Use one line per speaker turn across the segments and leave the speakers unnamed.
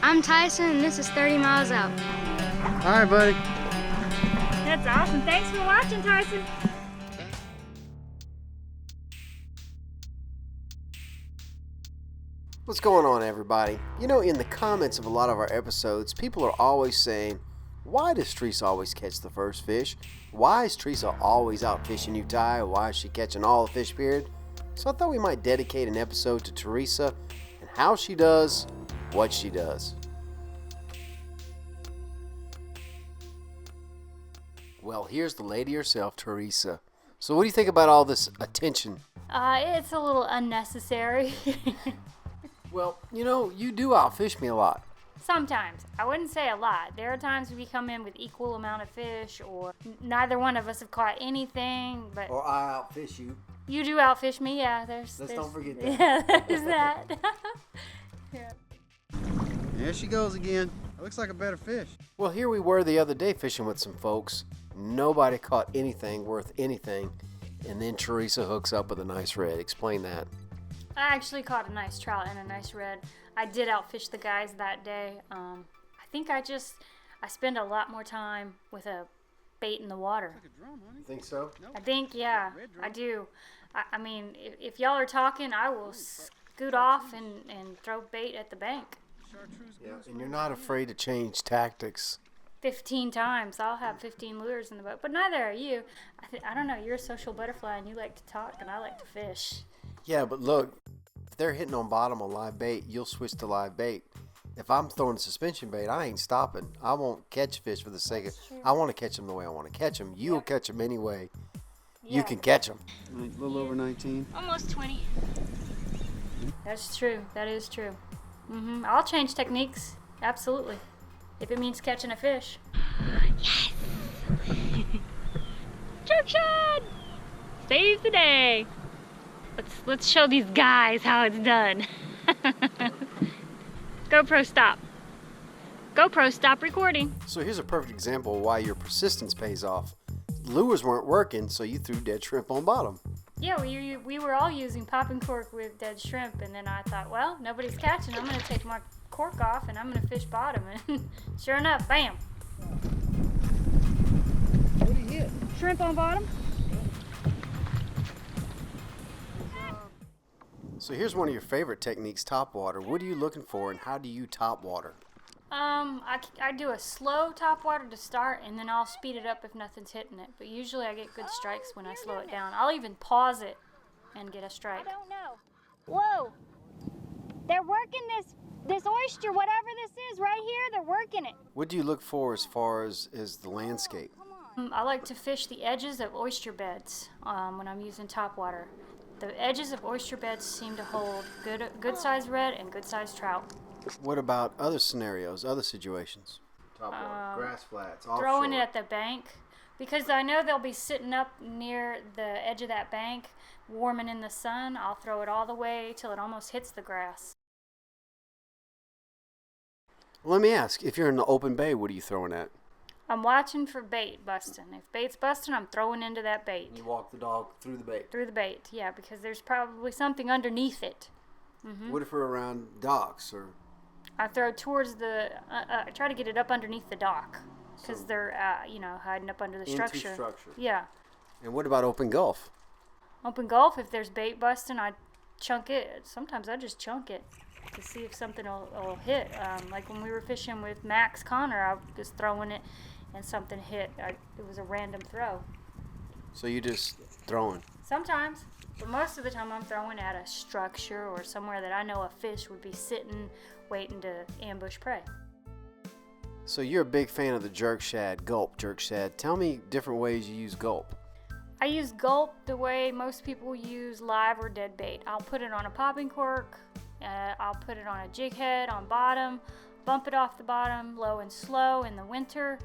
I'm Tyson, and this is 30 Miles Out.
All right, buddy.
That's awesome. Thanks for watching, Tyson.
What's going on, everybody? You know, in the comments of a lot of our episodes, people are always saying, why does Theresa always catch the first fish? Why is Theresa always out fishing you, Ty? Why is she catching all the fish, period? So I thought we might dedicate an episode to Theresa and how she does what she does. Well, here's the lady herself, Theresa. So what do you think about all this attention?
It's a little unnecessary.
Well, you know, you do outfish me a lot.
Sometimes. I wouldn't say a lot. There are times we come in with equal amount of fish, or neither one of us have caught anything, but...
Or I outfish you.
You do outfish me, yeah. Let's
don't forget that.
Yeah, there's that. Yeah.
There she goes again. It looks like a better fish.
Well, here we were the other day fishing with some folks. Nobody caught anything worth anything. And then Theresa hooks up with a nice red. Explain that.
I actually caught a nice trout and a nice red. I did outfish the guys that day. I think I spend a lot more time with a bait in the water.
You think so?
I think, yeah, I do. I mean, if y'all are talking, I will scoot off and throw bait at the bank.
Yeah, and you're not afraid to change tactics.
15 times. I'll have 15 lures in the boat. But neither are you. I don't know. You're a social butterfly and you like to talk and I like to fish.
Yeah, but look, if they're hitting on bottom on live bait, you'll switch to live bait. If I'm throwing suspension bait, I ain't stopping. I won't catch fish for the sake of... I want to catch them the way I want to catch them. You'll catch them anyway.
Yeah.
You can catch them.
A little over 19.
Almost 20. That's true. That is true. I'll change techniques. Absolutely. If it means catching a fish.
Yes! Jerk shot! Saves the day. Let's show these guys how it's done. GoPro stop. GoPro stop recording.
So here's a perfect example of why your persistence pays off. Lures weren't working, so you threw dead shrimp on bottom.
Yeah, we were all using popping cork with dead shrimp, and then I thought, well, nobody's catching. I'm going to take my cork off, and I'm going to fish bottom. And sure enough, bam.
What did you hit?
Shrimp on bottom.
So here's one of your favorite techniques, top water. What are you looking for, and how do you top water?
I do a slow top water to start, and then I'll speed it up if nothing's hitting it. But usually I get good strikes when I slow it down. I'll even pause it and get a strike.
I don't know. Whoa. They're working this oyster, whatever this is right here, they're working it.
What do you look for as far as the landscape?
I like to fish the edges of oyster beds when I'm using top water. The edges of oyster beds seem to hold good sized red and good sized trout.
What about other scenarios, other situations? Top water, grass flats, offshore.
Throwing it at the bank, because I know they'll be sitting up near the edge of that bank, warming in the sun. I'll throw it all the way till it almost hits the grass.
Let me ask, if you're in the open bay, what are you throwing at?
I'm watching for bait busting. If bait's busting, I'm throwing into that bait.
You walk the dog through the bait.
Through the bait, yeah, because there's probably something underneath it.
What if we're around docks or...
I throw towards the, I try to get it up underneath the dock, because they're, hiding up under the structure.
Into structure.
Yeah.
And what about open Gulf?
Open Gulf, if there's bait busting, I chunk it. Sometimes I just chunk it to see if something will hit. Like when we were fishing with Max Connor, I was throwing it and something hit. It was a random throw.
So you just throwing?
Sometimes, but most of the time I'm throwing at a structure or somewhere that I know a fish would be sitting, waiting to ambush prey.
So you're a big fan of the jerk shad, gulp jerk shad. Tell me different ways you use gulp.
I use gulp the way most people use live or dead bait. I'll put it on a popping cork, I'll put it on a jig head on bottom, bump it off the bottom, low and slow in the winter.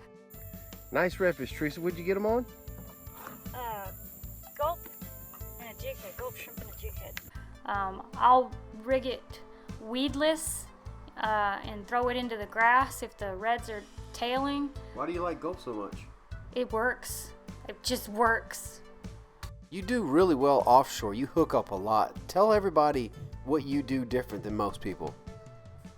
Nice redfish, Theresa. What'd you get them on?
Gulp and a jig head, gulp shrimp and a jig head. I'll rig it weedless and throw it into the grass if the reds are tailing.
Why do you like gulp so much?
It works. It just works.
You do really well offshore. You hook up a lot. Tell everybody what you do different than most people.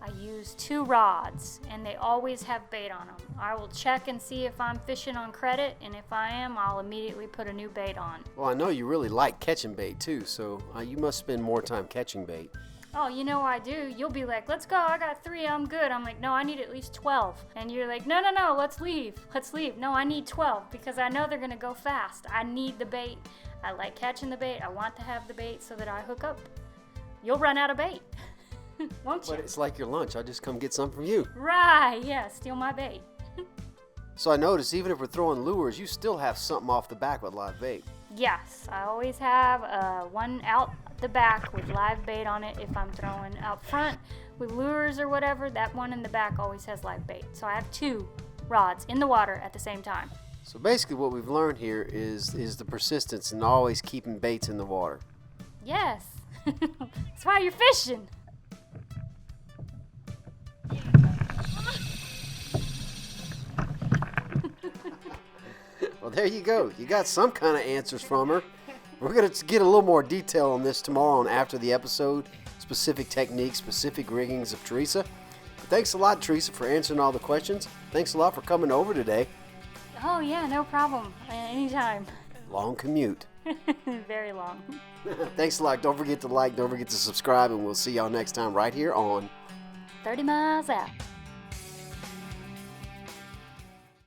I I use 2 rods, and they always have bait on them. I will check and see if I'm fishing on credit, and if I am, I'll immediately put a new bait on.
Well, I know you really like catching bait too, so you must spend more time catching bait.
Oh, you know I do. You'll be like, let's go, I got 3, I'm good. I'm like, no, I need at least 12. And you're like, no, let's leave. No, I need 12 because I know they're gonna go fast. I need the bait. I like catching the bait. I want to have the bait so that I hook up. You'll run out of bait. Won't you?
But it's like your lunch. I'll just come get some from you.
Right, yeah, steal my bait.
So I noticed even if we're throwing lures, you still have something off the back with live bait.
Yes, I always have one out the back with live bait on it. If I'm throwing out front with lures or whatever, that one in the back always has live bait. So I have 2 rods in the water at the same time.
So basically what we've learned here is the persistence and always keeping baits in the water.
Yes, that's why you're fishing.
Well, there you go. You got some kind of answers from her. We're going to get a little more detail on this tomorrow and after the episode. Specific techniques, specific riggings of Theresa. But thanks a lot, Theresa, for answering all the questions. Thanks a lot for coming over today.
Oh yeah, no problem. Anytime.
Long commute.
Very long.
Thanks a lot. Don't forget to like, don't forget to subscribe, and we'll see y'all next time right here on
30 miles out.